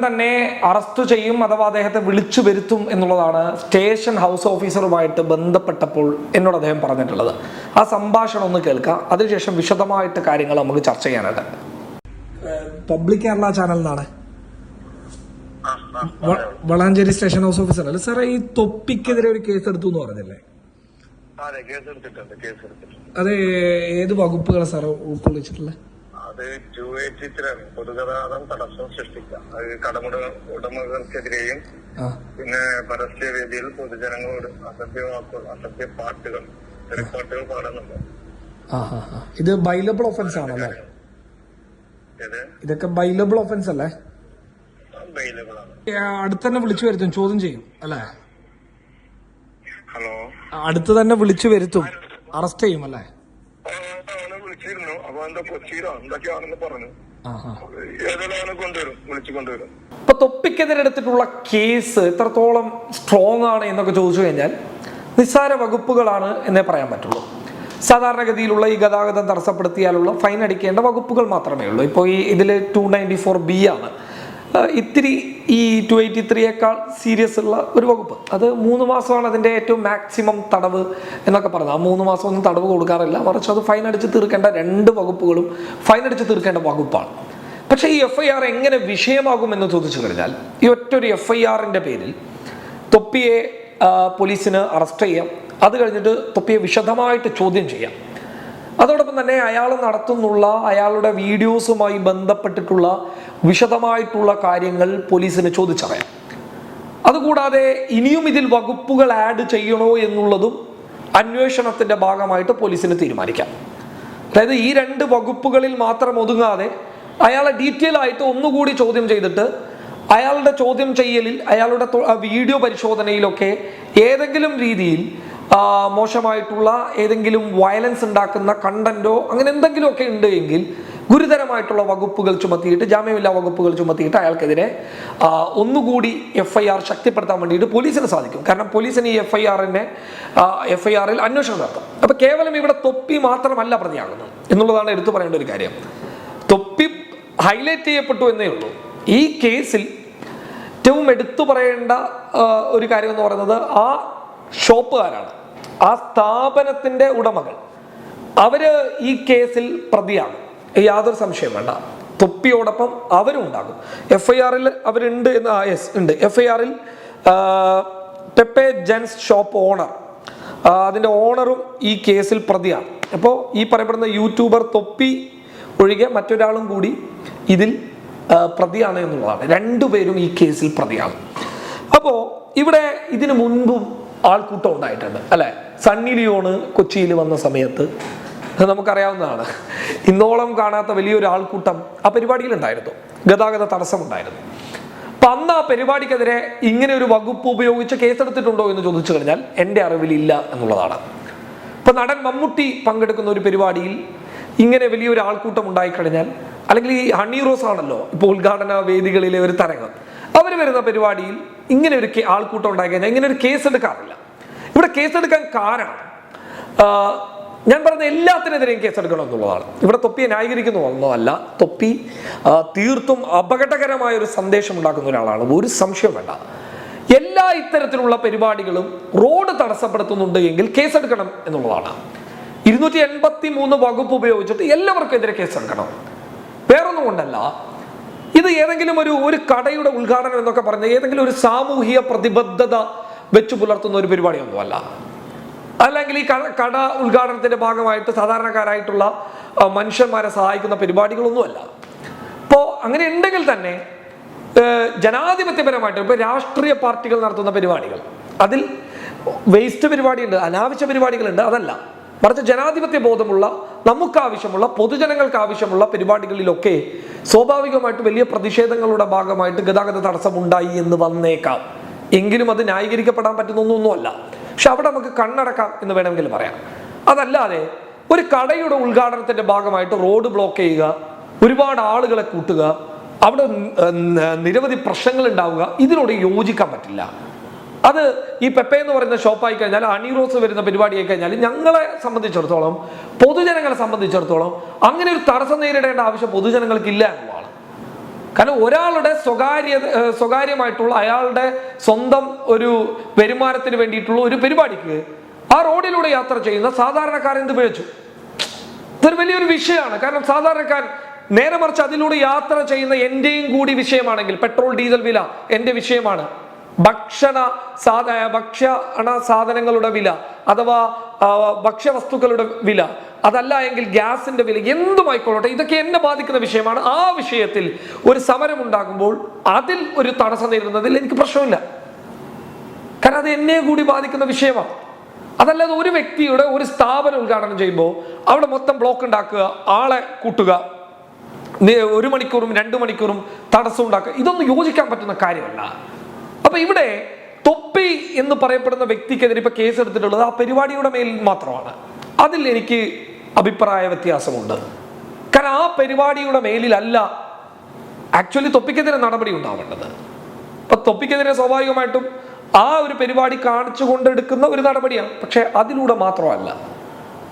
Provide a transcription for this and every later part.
തന്നെ അറസ്റ്റ് ചെയ്യും അഥവാ അദ്ദേഹത്തെ വിളിച്ചു വരുത്തും എന്നുള്ളതാണ് സ്റ്റേഷൻ ഹൗസ് ഓഫീസറുമായിട്ട് ബന്ധപ്പെട്ടപ്പോൾ എന്നോട് അദ്ദേഹം പറഞ്ഞിട്ടുള്ളത്. ആ സംഭാഷണം ഒന്ന് കേൾക്കാം, അതിനുശേഷം വിശദമായിട്ട് കാര്യങ്ങൾ നമുക്ക് ചർച്ച ചെയ്യാനായിട്ട്. പബ്ലിക് കേരള ചാനൽ എന്നാണ്, വളാഞ്ചേരി സ്റ്റേഷൻ ഹൗസ് ഓഫീസർ അല്ലേ സാറേ? ഈ തൊപ്പിക്കെതിരെ ഒരു കേസ് എടുത്തു എന്ന് പറഞ്ഞല്ലേ? അത് ഏത് വകുപ്പുകളാണ് സാർ ഉൾക്കൊള്ളിച്ചിട്ടുള്ളത്? അത് 283 പൊതുഗതാഗതം തടസ്സം സൃഷ്ടിക്കാം. അത് ഉടമകൾക്കെതിരെയും പിന്നെ പരസ്യവേദിയിൽ പൊതുജനങ്ങളോട് അസഭ്യ പാട്ടുകൾ പാട്ടുകൾ പാടുന്നുണ്ട്. ഇത് ബൈലബിൾ ഒഫൻസ് ആണല്ലേ? ഇതൊക്കെ ബൈലബിൾ ഒഫൻസ് അല്ലേ? ബൈലബിൾ ആണ്. അടുത്ത് തന്നെ വിളിച്ചു വരുത്തും, ചോദ്യം ചെയ്യും അല്ലേ? ഹലോ, അടുത്ത് തന്നെ വിളിച്ചു വരുത്തും, അറസ്റ്റ് ചെയ്യും അല്ലേ? വിളിച്ചിരുന്നു. അപ്പൊ എന്താ കൊച്ചിയിലോ എന്തൊക്കെയാണെന്ന് പറഞ്ഞു. ഏതെല്ലാം കൊണ്ടുവരും. ഇപ്പൊ തൊപ്പിക്കെതിരെ എടുത്തിട്ടുള്ള കേസ് എത്രത്തോളം സ്ട്രോങ് ആണ് എന്നൊക്കെ ചോദിച്ചു കഴിഞ്ഞാൽ നിസ്സാര വകുപ്പുകളാണ് എന്നേ പറയാൻ പറ്റുള്ളൂ. സാധാരണഗതിയിലുള്ള ഈ ഗതാഗതം തടസ്സപ്പെടുത്തിയാലുള്ള ഫൈൻ അടിക്കേണ്ട വകുപ്പുകൾ മാത്രമേ ഉള്ളൂ. ഇപ്പോൾ ഇതിൽ 294B ആണ്. ഇത്തിരി ഈ 283യേക്കാൾ സീരിയസ് ഉള്ള ഒരു വകുപ്പ്. അത് 3 മാസമാണ് അതിൻ്റെ ഏറ്റവും മാക്സിമം തടവ് എന്നൊക്കെ പറഞ്ഞത്. ആ 3 മാസം ഒന്നും തടവ് കൊടുക്കാറില്ല, മറിച്ച് അത് ഫൈൻ അടിച്ച് തീർക്കേണ്ട 2 വകുപ്പുകളും ഫൈൻ അടിച്ച് തീർക്കേണ്ട വകുപ്പാണ്. പക്ഷേ ഈ FIR എങ്ങനെ വിഷയമാകുമെന്ന് ചോദിച്ചു കഴിഞ്ഞാൽ, ഈ ഒറ്റൊരു FIRന്റെ പേരിൽ തൊപ്പിയെ പോലീസിന് അറസ്റ്റ് ചെയ്യാം, അത് കഴിഞ്ഞിട്ട് തൊപ്പിയെ വിശദമായിട്ട് ചോദ്യം ചെയ്യാം. അതോടൊപ്പം തന്നെ അയാൾ നടത്തുന്നുള്ള അയാളുടെ വീഡിയോസുമായി ബന്ധപ്പെട്ടിട്ടുള്ള വിശദമായിട്ടുള്ള കാര്യങ്ങൾ പോലീസിന് ചോദിച്ചറിയാം. അതുകൂടാതെ ഇനിയും ഇതിൽ വകുപ്പുകൾ ആഡ് ചെയ്യണോ എന്നുള്ളതും അന്വേഷണത്തിന്റെ ഭാഗമായിട്ട് പോലീസിന് തീരുമാനിക്കാം. അതായത് ഈ 2 വകുപ്പുകളിൽ മാത്രം ഒതുങ്ങാതെ അയാളെ ഡീറ്റെയിൽ ആയിട്ട് ഒന്നുകൂടി ചോദ്യം ചെയ്തിട്ട് അയാളുടെ ചോദ്യം ചെയ്യലിൽ, അയാളുടെ വീഡിയോ പരിശോധനയിലൊക്കെ ഏതെങ്കിലും രീതിയിൽ മോശമായിട്ടുള്ള ഏതെങ്കിലും വയലൻസ് ഉണ്ടാക്കുന്ന കണ്ടന്റോ അങ്ങനെ എന്തെങ്കിലുമൊക്കെ ഉണ്ട് എങ്കിൽ ഗുരുതരമായിട്ടുള്ള വകുപ്പുകൾ ചുമത്തിയിട്ട്, ജാമ്യമില്ലാ വകുപ്പുകൾ ചുമത്തിയിട്ട് അയാൾക്കെതിരെ ഒന്നുകൂടി FIR ശക്തിപ്പെടുത്താൻ വേണ്ടിയിട്ട് പോലീസിന് സാധിക്കും. കാരണം പോലീസിന് ഈ FIRൽ അന്വേഷണം നടത്തും. അപ്പൊ കേവലം ഇവിടെ തൊപ്പി മാത്രമല്ല പ്രതിയാകുന്നത് എന്നുള്ളതാണ് എടുത്തു പറയേണ്ട ഒരു കാര്യം. തൊപ്പി ഹൈലൈറ്റ് ചെയ്യപ്പെട്ടു എന്നേ ഉള്ളൂ. ഈ കേസിൽ ഏറ്റവും എടുത്തു പറയേണ്ട ഒരു കാര്യം എന്ന് പറയുന്നത് ആ ഷോപ്പുകാരാണ്, ആ സ്ഥാപനത്തിന്റെ ഉടമകൾ. അവര് ഈ കേസിൽ പ്രതിയാണ്, യാതൊരു സംശയം വേണ്ട. തൊപ്പിയോടൊപ്പം അവരും ഉണ്ടാകും. FIRൽ അവരുണ്ട് എന്ന് ഉണ്ട്. FIRൽ പെപ്പെ ജെൻസ് ഷോപ്പ് ഓണർ, അതിന്റെ ഓണറും ഈ കേസിൽ പ്രതിയാണ്. അപ്പോൾ ഈ പറയപ്പെടുന്ന യൂട്യൂബർ തൊപ്പി ഒഴികെ മറ്റൊരാളും കൂടി ഇതിൽ പ്രതിയാണ് എന്നുള്ളതാണ്. 2 പേരും ഈ കേസിൽ പ്രതിയാണ്. അപ്പോൾ ഇവിടെ ഇതിനു മുൻപും ആൾക്കൂട്ടം ഉണ്ടായിട്ടുണ്ട് അല്ലെ? സണ്ണി ലിയോണ് കൊച്ചിയിൽ വന്ന സമയത്ത് നമുക്കറിയാവുന്നതാണ്. ഇന്നോളം കാണാത്ത വലിയൊരു ആൾക്കൂട്ടം ആ പരിപാടിയിലുണ്ടായിരുന്നു, ഗതാഗത തടസ്സമുണ്ടായിരുന്നു. അപ്പൊ അന്ന് ആ പരിപാടിക്കെതിരെ ഇങ്ങനെ ഒരു വകുപ്പ് ഉപയോഗിച്ച് കേസെടുത്തിട്ടുണ്ടോ എന്ന് ചോദിച്ചു കഴിഞ്ഞാൽ എൻ്റെ അറിവിലില്ല എന്നുള്ളതാണ്. ഇപ്പൊ നടൻ മമ്മൂട്ടി പങ്കെടുക്കുന്ന ഒരു പരിപാടിയിൽ ഇങ്ങനെ വലിയൊരു ആൾക്കൂട്ടം ഉണ്ടായിക്കഴിഞ്ഞാൽ, അല്ലെങ്കിൽ ഈ ഹണി റോസ് ആണല്ലോ ഇപ്പോൾ ഉദ്ഘാടന വേദികളിലെ ഒരു തരംഗം, അവർ വരുന്ന പരിപാടിയിൽ ഇങ്ങനെ ഒരു ആൾക്കൂട്ടം ഉണ്ടായി കഴിഞ്ഞാൽ ഇങ്ങനെ ഒരു കേസെടുക്കാറില്ല. ഇവിടെ കേസെടുക്കാൻ കാരണം ഞാൻ പറഞ്ഞ എല്ലാത്തിനെതിരെയും കേസെടുക്കണം എന്നുള്ളതാണ്. ഇവിടെ തൊപ്പിയെ ന്യായീകരിക്കുന്ന ഒന്നുമല്ല. തൊപ്പി തീർത്തും അപകടകരമായ ഒരു സന്ദേശം ഉണ്ടാക്കുന്ന ഒരാളാണ്, ഒരു സംശയം വേണ്ട. എല്ലാ ഇത്തരത്തിലുള്ള പരിപാടികളും റോഡ് തടസ്സപ്പെടുത്തുന്നുണ്ട് എങ്കിൽ കേസെടുക്കണം എന്നുള്ളതാണ്. 283 വകുപ്പ് ഉപയോഗിച്ചിട്ട് എല്ലാവർക്കും എതിരെ കേസെടുക്കണം. വേറൊന്നും കൊണ്ടല്ല, ഇത് ഏതെങ്കിലും ഒരു കടയുടെ ഉദ്ഘാടനം എന്നൊക്കെ പറഞ്ഞ ഏതെങ്കിലും ഒരു സാമൂഹിക പ്രതിബദ്ധത വെച്ചു പുലർത്തുന്ന ഒരു പരിപാടിയൊന്നുമല്ല. അല്ലെങ്കിൽ ഈ കട ഉദ്ഘാടനത്തിന്റെ ഭാഗമായിട്ട് സാധാരണക്കാരായിട്ടുള്ള മനുഷ്യന്മാരെ സഹായിക്കുന്ന പരിപാടികളൊന്നുമല്ല. ഇപ്പോൾ അങ്ങനെ ഉണ്ടെങ്കിൽ തന്നെ ജനാധിപത്യപരമായിട്ട് ഇപ്പൊ രാഷ്ട്രീയ പാർട്ടികൾ നടത്തുന്ന പരിപാടികൾ, അതിൽ വേസ്റ്റ് പരിപാടിയുണ്ട്, അനാവശ്യ പരിപാടികളുണ്ട്, അതല്ല. മറിച്ച് ജനാധിപത്യ ബോധമുള്ള, നമുക്ക് ആവശ്യമുള്ള, പൊതുജനങ്ങൾക്ക് ആവശ്യമുള്ള പരിപാടികളിലൊക്കെ സ്വാഭാവികമായിട്ട് വലിയ പ്രതിഷേധങ്ങളുടെ ഭാഗമായിട്ട് ഗതാഗത തടസ്സം ഉണ്ടായി എന്ന് വന്നേക്കാം. എങ്കിലും അത് ന്യായീകരിക്കപ്പെടാൻ പറ്റുന്നൊന്നുമല്ല. പക്ഷെ അവിടെ നമുക്ക് കണ്ണടക്കാം എന്ന് വേണമെങ്കിൽ പറയാം. അതല്ലാതെ ഒരു കടയുടെ ഉദ്ഘാടനത്തിന്റെ ഭാഗമായിട്ട് റോഡ് ബ്ലോക്ക് ചെയ്യുക, ഒരുപാട് ആളുകളെ കൂട്ടുക, അവിടെ നിരവധി പ്രശ്നങ്ങൾ ഉണ്ടാവുക, ഇതിനോട് യോജിക്കാൻ പറ്റില്ല. അത് ഈ പെപ്പെ എന്ന് പറയുന്ന ഷോപ്പായി കഴിഞ്ഞാൽ, ഹണി റോസ് വരുന്ന പരിപാടിയായി കഴിഞ്ഞാൽ, ഞങ്ങളെ സംബന്ധിച്ചിടത്തോളം, പൊതുജനങ്ങളെ സംബന്ധിച്ചിടത്തോളം അങ്ങനെ ഒരു തടസ്സം നേരിടേണ്ട ആവശ്യം പൊതുജനങ്ങൾക്ക് ഇല്ല എന്നുള്ളതാണ്. കാരണം ഒരാളുടെ സ്വകാര്യമായിട്ടുള്ള അയാളുടെ സ്വന്തം ഒരു വരുമാനത്തിന് വേണ്ടിയിട്ടുള്ള ഒരു പരിപാടിക്ക് ആ റോഡിലൂടെ യാത്ര ചെയ്യുന്ന സാധാരണക്കാരൻ എന്ത് പിഴച്ചു? ഇതൊരു വലിയൊരു വിഷയമാണ്. കാരണം സാധാരണക്കാരൻ നേരെ മറിച്ച് അതിലൂടെ യാത്ര ചെയ്യുന്ന എന്റെയും കൂടി വിഷയമാണെങ്കിൽ പെട്രോൾ ഡീസൽ വില എന്റെ വിഷയമാണ്, ഭക്ഷണ സാധനങ്ങളുടെ വില അഥവാ ഭക്ഷ്യവസ്തുക്കളുടെ വില, അതല്ല എങ്കിൽ ഗ്യാസിന്റെ വില, എന്തുമായിക്കൊള്ളട്ടെ, ഇതൊക്കെ എന്നെ ബാധിക്കുന്ന വിഷയമാണ്. ആ വിഷയത്തിൽ ഒരു സമരം ഉണ്ടാകുമ്പോൾ അതിൽ ഒരു തടസ്സം നേരിടുന്നതിൽ എനിക്ക് പ്രശ്നമില്ല. കാരണം അത് എന്നെ കൂടി ബാധിക്കുന്ന വിഷയമാണ്. അതല്ലാതെ ഒരു വ്യക്തിയുടെ ഒരു സ്ഥാപനം ഉദ്ഘാടനം ചെയ്യുമ്പോൾ അവിടെ മൊത്തം ബ്ലോക്ക് ഉണ്ടാക്കുക, ആളെ കൂട്ടുക, 1 മണിക്കൂറും 2 മണിക്കൂറും തടസ്സം ഉണ്ടാക്കുക, ഇതൊന്നും യോജിക്കാൻ പറ്റുന്ന കാര്യമല്ല. അപ്പൊ ഇവിടെ തൊപ്പി എന്ന് പറയപ്പെടുന്ന വ്യക്തിക്കെതിരെ ഇപ്പൊ കേസ് എടുത്തിട്ടുള്ളത് ആ പരിപാടിയുടെ മേൽ മാത്രമാണ്. അതിൽ എനിക്ക് അഭിപ്രായ വ്യത്യാസമുണ്ട്. കാരണം ആ പരിപാടിയുടെ മേലിലല്ല ആക്ച്വലി തൊപ്പിക്കെതിരെ നടപടി ഉണ്ടാവേണ്ടത്. അപ്പൊ തൊപ്പിക്കെതിരെ സ്വാഭാവികമായിട്ടും ആ ഒരു പരിപാടി കാണിച്ചു കൊണ്ടെടുക്കുന്ന ഒരു നടപടിയാണ്. പക്ഷെ അതിലൂടെ മാത്രമല്ല,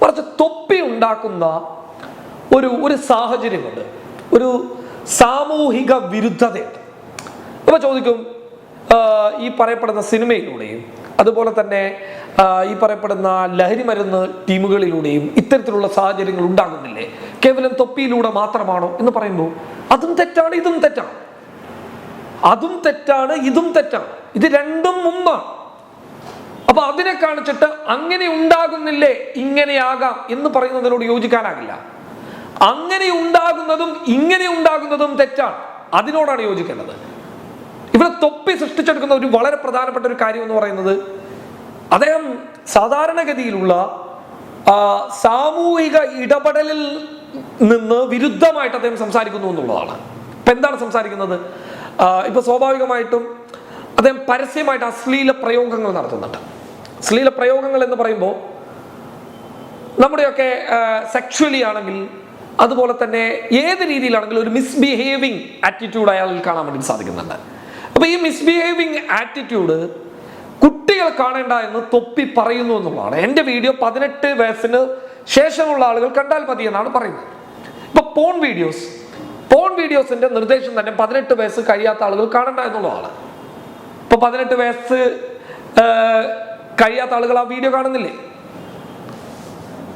മറിച്ച് തൊപ്പി ഉണ്ടാക്കുന്ന ഒരു സാഹചര്യമുണ്ട്, ഒരു സാമൂഹിക വിരുദ്ധതയുണ്ട്. അപ്പൊ ചോദിക്കും, ഈ പറയപ്പെടുന്ന സിനിമയിലൂടെയും അതുപോലെ തന്നെ ഈ പറയപ്പെടുന്ന ലഹരി മരുന്ന് ടീമുകളിലൂടെയും ഇത്തരത്തിലുള്ള സാഹചര്യങ്ങൾ ഉണ്ടാകുന്നില്ലേ, കേവലം തൊപ്പിയിലൂടെ മാത്രമാണോ എന്ന് പറയുമ്പോൾ അതും തെറ്റാണ്, ഇതും തെറ്റാണ്. അതും തെറ്റാണ്, ഇതും തെറ്റാണ്. ഇത് രണ്ടും മുമ്പാണ്. അപ്പൊ അതിനെ കാണിച്ചിട്ട് അങ്ങനെ ഉണ്ടാകുന്നില്ലേ, ഇങ്ങനെയാകാം എന്ന് പറയുന്നതിനോട് യോജിക്കാനാകില്ല. അങ്ങനെ ഉണ്ടാകുന്നതും ഇങ്ങനെ ഉണ്ടാകുന്നതും തെറ്റാണ്, അതിനോടാണ് യോജിക്കേണ്ടത്. ഇവിടെ തൊപ്പി സൃഷ്ടിച്ചെടുക്കുന്ന ഒരു വളരെ പ്രധാനപ്പെട്ട ഒരു കാര്യം എന്ന് പറയുന്നത്, അദ്ദേഹം സാധാരണഗതിയിലുള്ള സാമൂഹിക ഇടപെടലിൽ നിന്ന് വിരുദ്ധമായിട്ട് അദ്ദേഹം സംസാരിക്കുന്നു എന്നുള്ളതാണ്. ഇപ്പൊ എന്താണ് സംസാരിക്കുന്നത്? ഇപ്പൊ സ്വാഭാവികമായിട്ടും അദ്ദേഹം പരസ്യമായിട്ട് അശ്ലീല പ്രയോഗങ്ങൾ നടത്തുന്നുണ്ട്. അശ്ലീല പ്രയോഗങ്ങൾ എന്ന് പറയുമ്പോൾ നമ്മുടെയൊക്കെ സെക്ഷുവലി ആണെങ്കിൽ അതുപോലെ തന്നെ ഏത് രീതിയിലാണെങ്കിലും ഒരു മിസ്ബിഹേവിങ് ആറ്റിറ്റ്യൂഡ് അയാളിൽ കാണാൻ വേണ്ടി സാധിക്കുന്നുണ്ട്. അപ്പൊ ഈ മിസ്ബിഹേവിങ് ആറ്റിറ്റ്യൂഡ് കുട്ടികൾ കാണേണ്ട എന്ന് തൊപ്പി പറയുന്നു എന്നുള്ളതാണ്. എൻ്റെ വീഡിയോ 18 വയസ്സിന് ശേഷമുള്ള ആളുകൾ കണ്ടാൽ മതി എന്നാണ് പറയുന്നത്. ഇപ്പൊ പോൺ വീഡിയോസിന്റെ നിർദ്ദേശം തന്നെ 18 വയസ്സ് കഴിയാത്ത ആളുകൾ കാണണ്ട എന്നുള്ളതാണ്. ഇപ്പൊ 18 വയസ്സ് കഴിയാത്ത ആളുകൾ ആ വീഡിയോ കാണുന്നില്ലേ?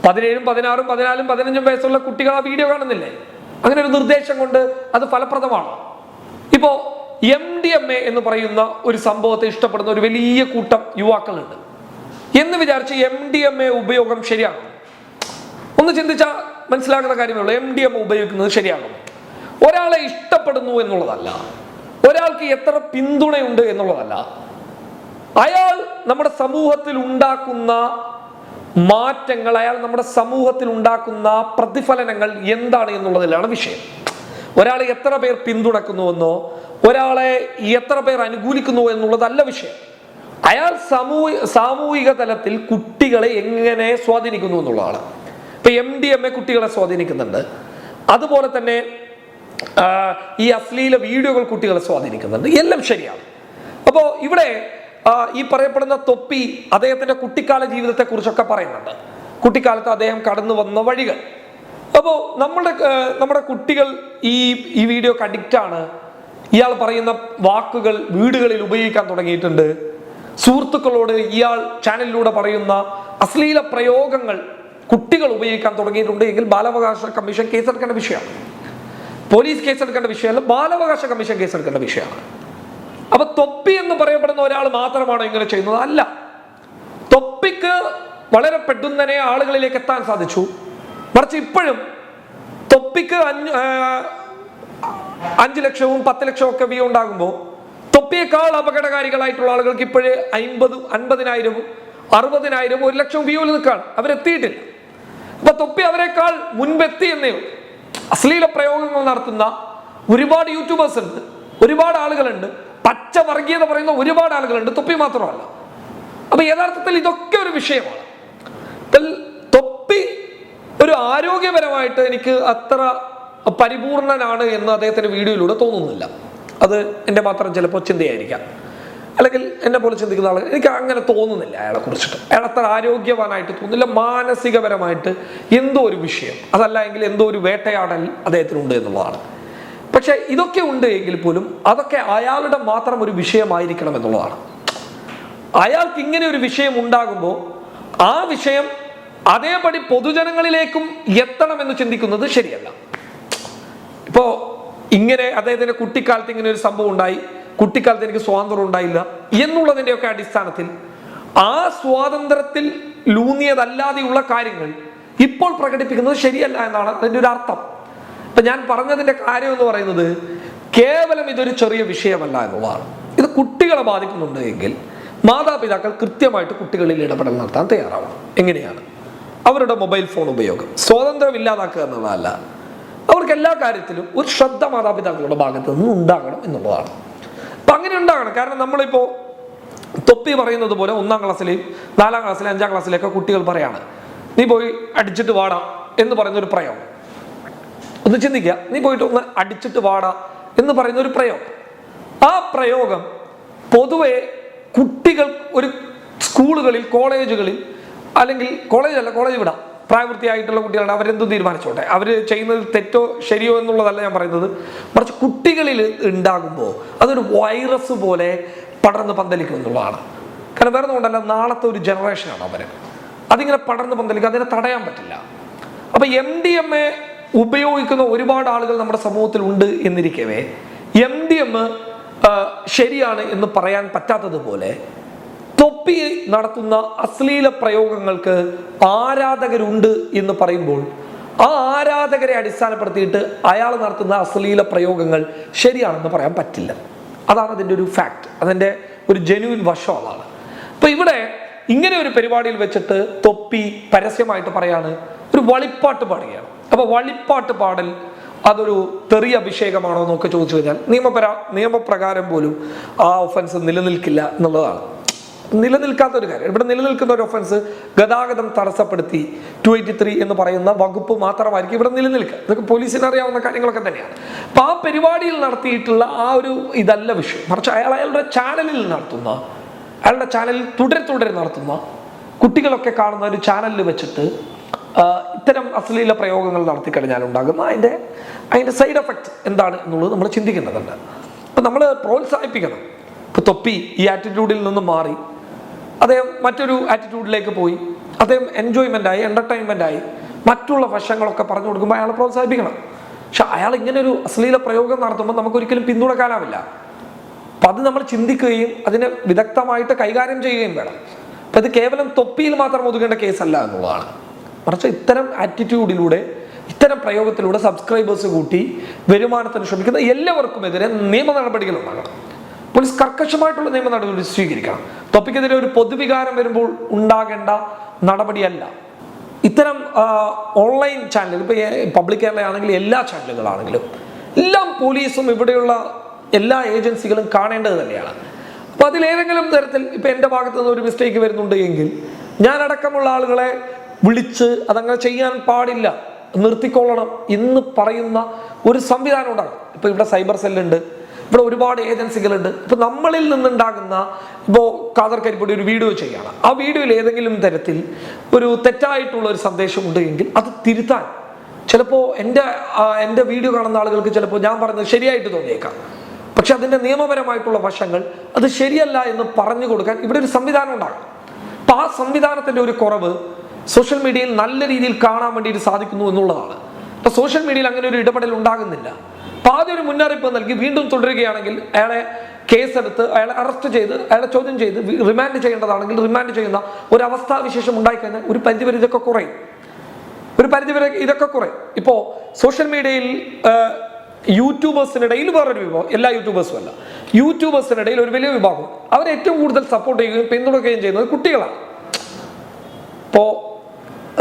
17, 16, 14, 15 വയസ്സുള്ള കുട്ടികൾ ആ വീഡിയോ കാണുന്നില്ലേ? അങ്ങനെ ഒരു നിർദ്ദേശം കൊണ്ട് അത് ഫലപ്രദമാണ്. ഇപ്പോ MDMA എന്ന് പറയുന്ന ഒരു സംഭവത്തെ ഇഷ്ടപ്പെടുന്ന ഒരു വലിയ കൂട്ടം യുവാക്കളുണ്ട് എന്ന് വിചാരിച്ച് MDMA ഉപയോഗം ശരിയാകും? ഒന്ന് ചിന്തിച്ചാൽ മനസ്സിലാക്കുന്ന കാര്യമേ MDMA ഉപയോഗിക്കുന്നത് ശരിയാകും. ഒരാളെ ഇഷ്ടപ്പെടുന്നു എന്നുള്ളതല്ല, ഒരാൾക്ക് എത്ര പിന്തുണയുണ്ട് എന്നുള്ളതല്ല, അയാൾ നമ്മുടെ സമൂഹത്തിൽ ഉണ്ടാക്കുന്ന മാറ്റങ്ങൾ, അയാൾ നമ്മുടെ സമൂഹത്തിൽ ഉണ്ടാക്കുന്ന പ്രതിഫലനങ്ങൾ എന്താണ് എന്നുള്ളതിലാണ് വിഷയം. ഒരാളെ എത്ര പേർ പിന്തുണക്കുന്നുവെന്നോ ഒരാളെ എത്ര പേർ അനുകൂലിക്കുന്നു എന്നുള്ളതല്ല വിഷയം. അയാൾ സാമൂഹിക തലത്തിൽ കുട്ടികളെ എങ്ങനെ സ്വാധീനിക്കുന്നു എന്നുള്ളതാണ്. ഇപ്പൊ MDMA കുട്ടികളെ സ്വാധീനിക്കുന്നുണ്ട്, അതുപോലെ തന്നെ ഈ അശ്ലീല വീഡിയോകൾ കുട്ടികളെ സ്വാധീനിക്കുന്നുണ്ട്, എല്ലാം ശരിയാണ്. അപ്പോൾ ഇവിടെ ഈ പറയപ്പെടുന്ന തൊപ്പി അദ്ദേഹത്തിന്റെ കുട്ടിക്കാല ജീവിതത്തെ കുറിച്ചൊക്കെ പറയുന്നുണ്ട്, കുട്ടിക്കാലത്ത് അദ്ദേഹം കടന്നു വന്ന വഴികൾ. അപ്പോൾ നമ്മുടെ കുട്ടികൾ ഈ വീഡിയോക്ക് അഡിക്റ്റ് ആണ്. ഇയാൾ പറയുന്ന വാക്കുകൾ വീടുകളിൽ ഉപയോഗിക്കാൻ തുടങ്ങിയിട്ടുണ്ട്. സുഹൃത്തുക്കളോട് ഇയാൾ ചാനലിലൂടെ പറയുന്ന അശ്ലീല പ്രയോഗങ്ങൾ കുട്ടികൾ ഉപയോഗിക്കാൻ തുടങ്ങിയിട്ടുണ്ട് എങ്കിൽ ബാലാവകാശ കമ്മീഷൻ കേസെടുക്കേണ്ട വിഷയമാണ്. പോലീസ് കേസെടുക്കേണ്ട വിഷയമല്ല, ബാലാവകാശ കമ്മീഷൻ കേസെടുക്കേണ്ട വിഷയമാണ്. അപ്പൊ തൊപ്പി എന്ന് പറയപ്പെടുന്ന ഒരാൾ മാത്രമാണോ ഇങ്ങനെ ചെയ്യുന്നത്? അല്ല. തൊപ്പിക്ക് വളരെ പെട്ടെന്ന് ആളുകളിലേക്ക് എത്താൻ സാധിച്ചു. മറിച്ച് ഇപ്പോഴും തൊപ്പിക്ക് 5 ലക്ഷവും 10 ലക്ഷവും ഒക്കെ വ്യൂ ഉണ്ടാകുമ്പോൾ തൊപ്പിയേക്കാൾ അപകടകാരികളായിട്ടുള്ള ആളുകൾക്ക് ഇപ്പോഴേ 50,000, 50,000, 60,000, 1 ലക്ഷം വ്യൂവിൽ നിൽക്കാണ്, അവരെത്തിയിട്ടില്ല. അപ്പൊ തൊപ്പി അവരെക്കാൾ മുൻപെത്തി എന്നേ ഉള്ളൂ. അശ്ലീല പ്രയോഗങ്ങൾ നടത്തുന്ന ഒരുപാട് യൂട്യൂബേഴ്സ് ഉണ്ട്, ഒരുപാട് ആളുകളുണ്ട്, പച്ച വർഗീയത പറയുന്ന ഒരുപാട് ആളുകളുണ്ട്, തൊപ്പി മാത്രമല്ല. അപ്പൊ യഥാർത്ഥത്തിൽ ഇതൊക്കെ ഒരു വിഷയമാണ്. തൊപ്പി ഒരു ആരോഗ്യപരമായിട്ട് എനിക്ക് അത്ര പരിപൂർണനാണ് എന്ന് അദ്ദേഹത്തിന്റെ വീഡിയോയിലൂടെ തോന്നുന്നില്ല. അത് എൻ്റെ മാത്രം ചിലപ്പോൾ ചിന്തയായിരിക്കാം, അല്ലെങ്കിൽ എന്നെ പോലെ ചിന്തിക്കുന്ന ആൾ, എനിക്ക് അങ്ങനെ തോന്നുന്നില്ല അയാളെ കുറിച്ചിട്ട്. അയാൾ അത്ര ആരോഗ്യവാനായിട്ട് തോന്നുന്നില്ല. മാനസികപരമായിട്ട് എന്തോ ഒരു വിഷയം, അതല്ല എങ്കിൽ എന്തോ ഒരു വേട്ടയാടൽ അദ്ദേഹത്തിനുണ്ട് എന്നുള്ളതാണ്. പക്ഷെ ഇതൊക്കെ ഉണ്ട് എങ്കിൽ പോലും അതൊക്കെ അയാളുടെ മാത്രം ഒരു വിഷയമായിരിക്കണം എന്നുള്ളതാണ്. അയാൾക്ക് ഇങ്ങനെ ഒരു വിഷയം ഉണ്ടാകുമ്പോൾ ആ വിഷയം അതേപടി പൊതുജനങ്ങളിലേക്കും എത്തണമെന്ന് ചിന്തിക്കുന്നത് ശരിയല്ല. ഇപ്പോ ഇങ്ങനെ അദ്ദേഹത്തിന്റെ കുട്ടിക്കാലത്ത് ഇങ്ങനെ ഒരു സംഭവം ഉണ്ടായി, കുട്ടിക്കാലത്ത് എനിക്ക് സ്വാതന്ത്ര്യം ഉണ്ടായില്ല എന്നുള്ളതിൻ്റെയൊക്കെ അടിസ്ഥാനത്തിൽ ആ സ്വാതന്ത്ര്യത്തിൽ ലൂന്നിയതല്ലാതെയുള്ള കാര്യങ്ങൾ ഇപ്പോൾ പ്രകടിപ്പിക്കുന്നത് ശരിയല്ല എന്നാണ് അതിൻ്റെ ഒരു അർത്ഥം. ഇപ്പൊ ഞാൻ പറഞ്ഞതിന്റെ കാര്യം എന്ന് പറയുന്നത് കേവലം ഇതൊരു ചെറിയ വിഷയമല്ല എന്നുള്ളതാണ്. ഇത് കുട്ടികളെ ബാധിക്കുന്നുണ്ട് എങ്കിൽ മാതാപിതാക്കൾ കൃത്യമായിട്ട് കുട്ടികളിൽ ഇടപെടൽ നടത്താൻ തയ്യാറാവണം. എങ്ങനെയാണ്? അവരുടെ മൊബൈൽ ഫോൺ ഉപയോഗം സ്വാതന്ത്ര്യം ഇല്ലാതാക്കുക എന്നുള്ളതല്ല, അവർക്ക് എല്ലാ കാര്യത്തിലും ഒരു ശ്രദ്ധ മാതാപിതാക്കളുടെ ഭാഗത്ത് നിന്ന് ഉണ്ടാകണം എന്നുള്ളതാണ്. അപ്പൊ അങ്ങനെ ഉണ്ടാകണം. കാരണം നമ്മളിപ്പോ തൊപ്പി പറയുന്നത് പോലെ 1-ാം ക്ലാസ്സിലെയും 4-ാം ക്ലാസ്സിലെയും 5-ാം ക്ലാസ്സിലെയൊക്കെ കുട്ടികൾ പറയാണ്, നീ പോയി അടിച്ചിട്ട് വാടാ എന്ന് പറയുന്നൊരു പ്രയോഗം. ഒന്ന് ചിന്തിക്കുക, നീ പോയിട്ട് ഒന്ന് അടിച്ചിട്ട് വാടാ എന്ന് പറയുന്ന ഒരു പ്രയോഗം. ആ പ്രയോഗം പൊതുവെ കുട്ടികൾ ഒരു സ്കൂളുകളിൽ, കോളേജുകളിൽ, അല്ലെങ്കിൽ കോളേജ് വിടാം, പ്രായപൂർത്തിയായിട്ടുള്ള കുട്ടികളുടെ അവരെന്തും തീരുമാനിച്ചോട്ടെ, അവർ ചെയ്യുന്നത് തെറ്റോ ശരിയോ എന്നുള്ളതല്ല ഞാൻ പറയുന്നത്. മറിച്ച് കുട്ടികളിൽ ഉണ്ടാകുമ്പോൾ അതൊരു വൈറസ് പോലെ പടർന്ന് പന്തലിക്കും എന്നുള്ളതാണ്. കാരണം വേറെ ഒന്നുകൊണ്ടല്ല, നാളത്തെ ഒരു ജനറേഷനാണ് അവർ. അതിങ്ങനെ പടർന്ന് പന്തലിക്കും, അതിനെ തടയാൻ പറ്റില്ല. അപ്പൊ MDMA ഉപയോഗിക്കുന്ന ഒരുപാട് ആളുകൾ നമ്മുടെ സമൂഹത്തിൽ ഉണ്ട് എന്നിരിക്കവേ MDMA ശരിയാണ് എന്ന് പറയാൻ പറ്റാത്തതുപോലെ തൊപ്പി നടത്തുന്ന അശ്ലീല പ്രയോഗങ്ങൾക്ക് ആരാധകരുണ്ട് എന്ന് പറയുമ്പോൾ ആ ആരാധകരെ അടിസ്ഥാനപ്പെടുത്തിയിട്ട് അയാൾ നടത്തുന്ന അശ്ലീല പ്രയോഗങ്ങൾ ശരിയാണെന്ന് പറയാൻ പറ്റില്ല. അതാണ് അതിൻ്റെ ഒരു ഫാക്ട്, അതിൻ്റെ ഒരു ജെന്യുവിൻ വശം അതാണ്. അപ്പൊ ഇവിടെ ഇങ്ങനെ ഒരു പരിപാടിയിൽ വെച്ചിട്ട് തൊപ്പി പരസ്യമായിട്ട് പറയാണ് ഒരു വളിപ്പാട്ട് പാടുകയാണ്. അപ്പൊ വളിപ്പാട്ട് പാടൽ അതൊരു തെറിയ അഭിഷേകമാണോ എന്നൊക്കെ ചോദിച്ചു കഴിഞ്ഞാൽ നിയമപ്രകാരം പോലും ആ ഒഫൻസ് നിലനിൽക്കില്ല എന്നുള്ളതാണ്. നിലനിൽക്കാത്ത ഒരു കാര്യം. ഇവിടെ നിലനിൽക്കുന്ന ഒരു ഒഫൻസ് ഗതാഗതം തടസ്സപ്പെടുത്തി 283 എന്ന് പറയുന്ന വകുപ്പ് മാത്രമായിരിക്കും ഇവിടെ നിലനിൽക്കുക. ഇതൊക്കെ പോലീസിന് അറിയാവുന്ന കാര്യങ്ങളൊക്കെ തന്നെയാണ്. അപ്പൊ ആ പരിപാടിയിൽ നടത്തിയിട്ടുള്ള ആ ഒരു ഇതല്ല വിഷയം, മറിച്ച് അയാളുടെ ചാനലിൽ നടത്തുന്ന, അയാളുടെ ചാനലിൽ തുടരെ നടത്തുന്ന, കുട്ടികളൊക്കെ കാണുന്ന ഒരു ചാനലിൽ വെച്ചിട്ട് ഇത്തരം അശ്ലീല പ്രയോഗങ്ങൾ നടത്തിക്കഴിഞ്ഞാൽ ഉണ്ടാകുന്ന അതിൻ്റെ സൈഡ് എഫക്റ്റ് എന്താണ് എന്നുള്ളത് നമ്മൾ ചിന്തിക്കേണ്ടതുണ്ട്. അപ്പം നമ്മൾ പ്രോത്സാഹിപ്പിക്കണം. ഇപ്പം തൊപ്പി ഈ ആറ്റിറ്റ്യൂഡിൽ നിന്ന് മാറി അദ്ദേഹം മറ്റൊരു ആറ്റിറ്റ്യൂഡിലേക്ക് പോയി, അദ്ദേഹം എൻജോയ്മെൻ്റായി, എൻ്റർടൈൻമെൻ്റായി മറ്റുള്ള വശങ്ങളൊക്കെ പറഞ്ഞു കൊടുക്കുമ്പോൾ അയാളെ പ്രോത്സാഹിപ്പിക്കണം. പക്ഷെ അയാൾ ഇങ്ങനെ ഒരു അശ്ലീല പ്രയോഗം നടത്തുമ്പോൾ നമുക്കൊരിക്കലും പിന്തുണക്കാനാവില്ല. അപ്പം അത് നമ്മൾ ചിന്തിക്കുകയും അതിനെ വിദഗ്ധമായിട്ട് കൈകാര്യം ചെയ്യുകയും വേണം. അപ്പം ഇത് കേവലം തൊപ്പിയിൽ മാത്രം ഒതുങ്ങേണ്ട കേസല്ല എന്നുള്ളതാണ്. മറിച്ച് ഇത്തരം ആറ്റിറ്റ്യൂഡിലൂടെ, ഇത്തരം പ്രയോഗത്തിലൂടെ സബ്സ്ക്രൈബേഴ്സ് കൂട്ടി വരുമാനത്തിന് ശ്രമിക്കുന്ന എല്ലാവർക്കുമെതിരെ നിയമ നടപടികൾ ഉണ്ടാകണം. പോലീസ് കർക്കശമായിട്ടുള്ള നിയമ നടപടി സ്വീകരിക്കണം. തൊപ്പിക്കെതിരെ ഒരു പൊതുവികാരം വരുമ്പോൾ ഉണ്ടാകേണ്ട നടപടിയല്ല. ഇത്തരം ഓൺലൈൻ ചാനലുകൾ, ഇപ്പോൾ പബ്ലിക് കേരള ആണെങ്കിലും എല്ലാ ചാനലുകളാണെങ്കിലും എല്ലാം പോലീസും ഇവിടെയുള്ള എല്ലാ ഏജൻസികളും കാണേണ്ടത് തന്നെയാണ്. അപ്പോൾ അതിലേതെങ്കിലും തരത്തിൽ ഇപ്പം എൻ്റെ ഭാഗത്തു നിന്ന് ഒരു മിസ്റ്റേക്ക് വരുന്നുണ്ട് എങ്കിൽ ഞാൻ അടക്കമുള്ള ആളുകളെ വിളിച്ച് അതങ്ങനെ ചെയ്യാൻ പാടില്ല, നിർത്തിക്കൊള്ളണം എന്ന് പറയുന്ന ഒരു സംവിധാനം ഉണ്ടാകും. ഇപ്പൊ ഇവിടെ സൈബർ സെല്ലുണ്ട്, ഇവിടെ ഒരുപാട് ഏജൻസികളുണ്ട്. ഇപ്പൊ നമ്മളിൽ നിന്നുണ്ടാകുന്ന, ഇപ്പോൾ ഖാദർ കരിപ്പൊടി ഒരു വീഡിയോ ചെയ്യാണ്, ആ വീഡിയോയിൽ ഏതെങ്കിലും തരത്തിൽ ഒരു തെറ്റായിട്ടുള്ള ഒരു സന്ദേശം ഉണ്ട് എങ്കിൽ അത് തിരുത്താൻ ചിലപ്പോൾ എൻ്റെ വീഡിയോ കാണുന്ന ആളുകൾക്ക് ചിലപ്പോൾ ഞാൻ പറഞ്ഞത് ശരിയായിട്ട് തോന്നിയേക്കാം. പക്ഷെ അതിൻ്റെ നിയമപരമായിട്ടുള്ള വശങ്ങൾ അത് ശരിയല്ല എന്ന് പറഞ്ഞു കൊടുക്കാൻ ഇവിടെ ഒരു സംവിധാനം ഉണ്ടാകും. അപ്പൊ ആ സംവിധാനത്തിന്റെ ഒരു കുറവ് സോഷ്യൽ മീഡിയയിൽ നല്ല രീതിയിൽ കാണാൻ വേണ്ടിയിട്ട് സാധിക്കുന്നു എന്നുള്ളതാണ്. അപ്പൊ സോഷ്യൽ മീഡിയയിൽ അങ്ങനെ ഒരു ഇടപെടൽ ഉണ്ടാകുന്നില്ല. അപ്പൊ ആദ്യം ഒരു മുന്നറിയിപ്പ് നൽകി വീണ്ടും തുടരുകയാണെങ്കിൽ അയാളെ കേസെടുത്ത് അയാളെ അറസ്റ്റ് ചെയ്ത് അയാളെ ചോദ്യം ചെയ്ത് റിമാൻഡ് ചെയ്യേണ്ടതാണെങ്കിൽ റിമാൻഡ് ചെയ്യുന്ന ഒരു അവസ്ഥാവിശേഷം ഉണ്ടായിക്കഴിഞ്ഞാൽ ഒരു പരിധിവരെ ഇതൊക്കെ കുറയും. ഇപ്പോൾ സോഷ്യൽ മീഡിയയിൽ യൂട്യൂബേഴ്സിനിടയിൽ വേറൊരു വിഭാഗം, എല്ലാ യൂട്യൂബേഴ്സും അല്ല, യൂട്യൂബേഴ്സിനിടയിൽ ഒരു വലിയ വിഭാഗം അവരെ ഏറ്റവും കൂടുതൽ സപ്പോർട്ട് ചെയ്യുകയും പിന്തുണയ്ക്കുകയും ചെയ്യുന്നത് കുട്ടികളാണ്.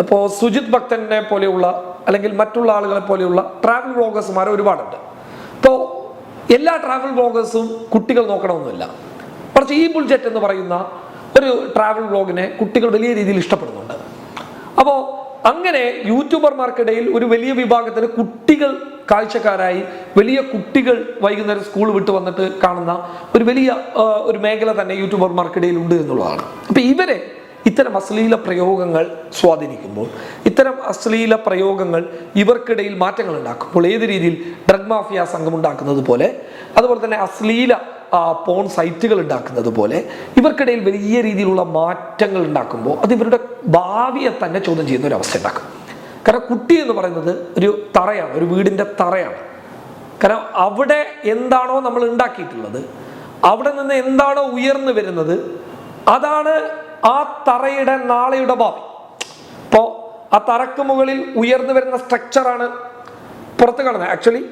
ഇപ്പോൾ സുജിത് ഭക്തനെ പോലെയുള്ള അല്ലെങ്കിൽ മറ്റുള്ള ആളുകളെ പോലെയുള്ള ട്രാവൽ വ്ളോഗേഴ്സുമാർ ഒരുപാടുണ്ട്. ഇപ്പോൾ എല്ലാ ട്രാവൽ വ്ളോഗേഴ്സും കുട്ടികൾ നോക്കണമെന്നില്ല. കുറച്ച് ഈ ബുൾജെറ്റ് എന്ന് പറയുന്ന ഒരു ട്രാവൽ വ്ളോഗിനെ കുട്ടികൾ വലിയ രീതിയിൽ ഇഷ്ടപ്പെടുന്നുണ്ട്. അപ്പോൾ അങ്ങനെ യൂട്യൂബർമാർക്കിടയിൽ ഒരു വലിയ വിഭാഗത്തിന് കുട്ടികൾ കാഴ്ചക്കാരായി, വലിയ കുട്ടികൾ വൈകുന്നേരം സ്കൂൾ വിട്ട് വന്നിട്ട് കാണുന്ന ഒരു വലിയ ഒരു മേഖല തന്നെ യൂട്യൂബർമാർക്കിടയിൽ ഉണ്ട് എന്നുള്ളതാണ്. അപ്പൊ ഇവരെ ഇത്തരം അശ്ലീല പ്രയോഗങ്ങൾ സ്വാധീനിക്കുമ്പോൾ, ഇത്തരം അശ്ലീല പ്രയോഗങ്ങൾ ഇവർക്കിടയിൽ മാറ്റങ്ങൾ ഉണ്ടാക്കുമ്പോൾ, ഏത് രീതിയിൽ ഡ്രഗ് മാഫിയ സംഘം ഉണ്ടാക്കുന്നത് പോലെ, അതുപോലെ തന്നെ അശ്ലീല പോൺ സൈറ്റുകൾ ഉണ്ടാക്കുന്നത് പോലെ ഇവർക്കിടയിൽ വലിയ രീതിയിലുള്ള മാറ്റങ്ങൾ ഉണ്ടാക്കുമ്പോൾ അത് ഇവരുടെ ഭാവിയെ തന്നെ ചോദ്യം ചെയ്യുന്ന ഒരു അവസ്ഥ ഉണ്ടാക്കും. കാരണം കുട്ടി എന്ന് പറയുന്നത് ഒരു തറയാണ്, ഒരു വീടിൻ്റെ തറയാണ്. കാരണം അവിടെ എന്താണോ നമ്മൾ ഉണ്ടാക്കിയിട്ടുള്ളത്, അവിടെ നിന്ന് എന്താണോ ഉയർന്നു വരുന്നത്, അതാണ് ആ തറയുടെ നാളെയുടെ ഭാവി. ഇപ്പോൾ ആ തറക്ക് മുകളിൽ ഉയർന്നു വരുന്ന സ്ട്രക്ചറാണ് പുറത്ത് കാണുന്നത്. ആക്ച്വലി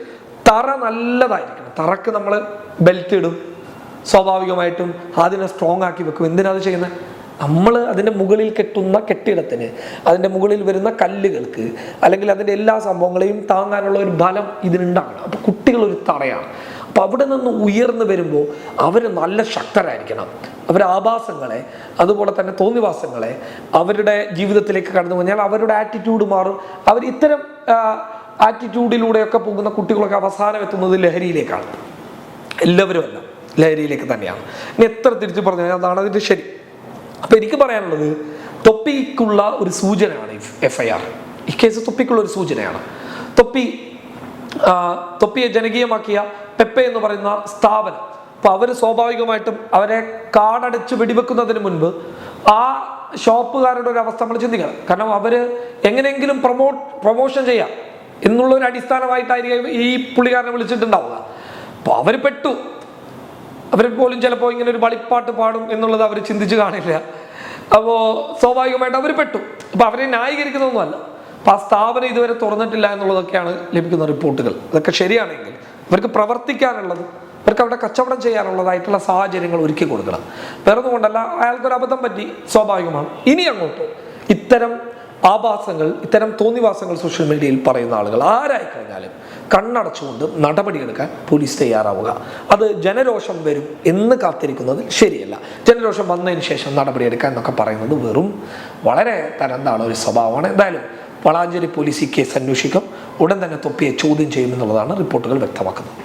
തറ നല്ലതായിരിക്കണം. തറക്ക് നമ്മൾ ബെൽറ്റ് ഇടും, സ്വാഭാവികമായിട്ടും അതിനെ സ്ട്രോങ് ആക്കി വെക്കും. എന്തിനാ അത് ചെയ്യുന്നത്? നമ്മൾ അതിൻ്റെ മുകളിൽ കെട്ടുന്ന കെട്ടിടത്തിന്, അതിൻ്റെ മുകളിൽ വരുന്ന കല്ലുകൾക്ക്, അല്ലെങ്കിൽ അതിൻ്റെ എല്ലാ സംഭവങ്ങളെയും താങ്ങാനുള്ള ഒരു ബലം ഇതിനുണ്ടാകണം. അപ്പോൾ കുട്ടികളൊരു തറയാണ്. അപ്പോൾ അവിടെ നിന്ന് ഉയർന്നു വരുമ്പോൾ അവർ നല്ല ശക്തരായിരിക്കണം. അവർ ആഭാസങ്ങളെ, അതുപോലെ തന്നെ തോന്നിവാസങ്ങളെ അവരുടെ ജീവിതത്തിലേക്ക് കടന്നു കഴിഞ്ഞാൽ അവരുടെ ആറ്റിറ്റ്യൂഡ് മാറും. അവർ ഇത്തരം ആറ്റിറ്റ്യൂഡിലൂടെയൊക്കെ പോകുന്ന കുട്ടികളൊക്കെ അവസാനം എത്തുന്നത് ലഹരിയിലേക്കാണ്. എല്ലാവരും അല്ല, ലഹരിയിലേക്ക് തന്നെയാണ്. ഇനി എത്ര തിരിച്ചു പറഞ്ഞു കഴിഞ്ഞാൽ അതാണ് അതിൻ്റെ ശരി. അപ്പം എനിക്ക് പറയാനുള്ളത്, തൊപ്പിക്കുള്ള ഒരു സൂചനയാണ് FIR. ഈ കേസ് തൊപ്പിക്കുള്ള ഒരു സൂചനയാണ്. തൊപ്പിയെ ജനകീയമാക്കിയ പെപ്പെ എന്ന് പറയുന്ന സ്ഥാപനം, അപ്പോൾ അവർ സ്വാഭാവികമായിട്ടും അവരെ കാടടച്ച് വെടിവെക്കുന്നതിന് മുൻപ് ആ ഷോപ്പുകാരുടെ ഒരു അവസ്ഥ നമ്മൾ ചിന്തിക്കണം. കാരണം അവർ എങ്ങനെയെങ്കിലും പ്രൊമോഷൻ ചെയ്യാം എന്നുള്ളൊരു അടിസ്ഥാനമായിട്ടായിരിക്കും ഈ പുള്ളിക്കാരനെ വിളിച്ചിട്ടുണ്ടാവുക. അപ്പോൾ അവർ പെട്ടു. അവർ പോലും ചിലപ്പോൾ ഇങ്ങനെ ഒരു വളിപ്പാട്ട് പാടും എന്നുള്ളത് അവർ ചിന്തിച്ച് കാണില്ല. അപ്പോൾ സ്വാഭാവികമായിട്ട് അവർ പെട്ടു. അപ്പോൾ അവരെ ന്യായീകരിക്കുന്നതൊന്നുമല്ല. അപ്പോൾ ആ സ്ഥാപനം ഇതുവരെ തുറന്നിട്ടില്ല എന്നുള്ളതൊക്കെയാണ് ലഭിക്കുന്ന റിപ്പോർട്ടുകൾ. ഇതൊക്കെ ശരിയാണെങ്കിൽ അവർക്ക് പ്രവർത്തിക്കാനുള്ളത്, അവർക്ക് അവിടെ കച്ചവടം ചെയ്യാനുള്ളതായിട്ടുള്ള സാഹചര്യങ്ങൾ ഒരുക്കി കൊടുക്കണം. വേറൊന്നും കൊണ്ടല്ല, അയാൾക്കൊരു അബദ്ധം പറ്റി, സ്വാഭാവികമാണ്. ഇനി അങ്ങോട്ട് ഇത്തരം ആഭാസങ്ങൾ, ഇത്തരം തോന്നിവാസങ്ങൾ സോഷ്യൽ മീഡിയയിൽ പറയുന്ന ആളുകൾ ആരായിക്കഴിഞ്ഞാലും കണ്ണടച്ചുകൊണ്ട് നടപടിയെടുക്കാൻ പോലീസ് തയ്യാറാവുക. അത് ജനരോഷം വരും എന്ന് കാത്തിരിക്കുന്നത് ശരിയല്ല. ജനരോഷം വന്നതിന് ശേഷം നടപടിയെടുക്കാൻ എന്നൊക്കെ പറയുന്നത് വെറും വളരെ തരംതാണ ഒരു സ്വഭാവമാണ്. എന്തായാലും വളാഞ്ചേരി പോലീസ് ഈ കേസ് അന്വേഷിക്കും. ഉടൻ തന്നെ തൊപ്പിയെ ചോദ്യം ചെയ്യുമെന്നുള്ളതാണ് റിപ്പോർട്ടുകൾ വ്യക്തമാക്കുന്നത്.